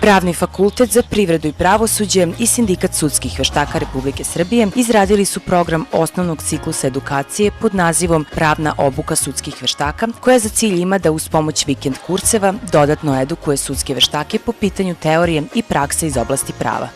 Pravni fakultet za privredu i pravosuđe i Sindikat sudskih veštaka Republike Srbije izradili su program osnovnog ciklusa edukacije pod nazivom Pravna obuka sudskih veštaka, koja za cilj ima da uz pomoć vikend kurseva dodatno edukuje sudske veštake po pitanju teorije i prakse iz oblasti prava.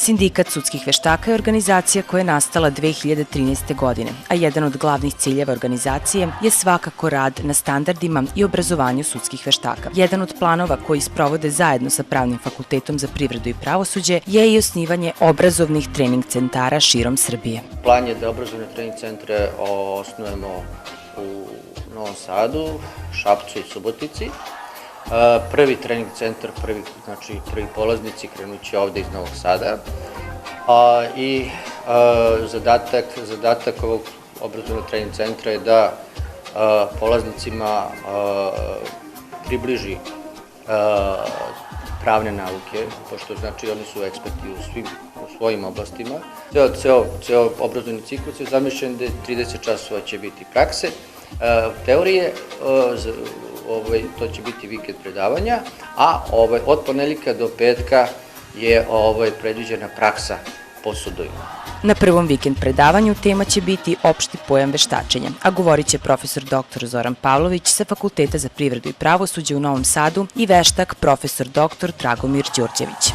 Sindikat sudskih veštaka je organizacija koja je nastala 2013. godine, a jedan od glavnih ciljeva organizacije je svakako rad na standardima i obrazovanju sudskih veštaka. Jedan od planova koji sprovode zajedno sa Pravnim fakultetom za privredu i pravosuđe je i osnivanje obrazovnih trening centara širom Srbije. Plan je da obrazovne trening centre osnujemo u Novom Sadu, Šapcu i Subotici. Prvi trening centar, prvi polaznici krenući ovde iz Novog Sada i zadatak ovog obrazovnog trening centra je da polaznicima približi pravne nauke, pošto znači oni su eksperti u svojim oblastima. Ceo obrazovni ciklus je zamišljen da 30 časova će biti prakse, teorije, to će biti vikend predavanja, a od ponedeljka do petka je predviđena praksa po sudovima. Na prvom vikend predavanju tema će biti opšti pojam veštačenja, a govorit će profesor dr. Zoran Pavlović sa Fakulteta za privredu i pravosuđe u Novom Sadu i veštak profesor dr. Dragomir Đurđević.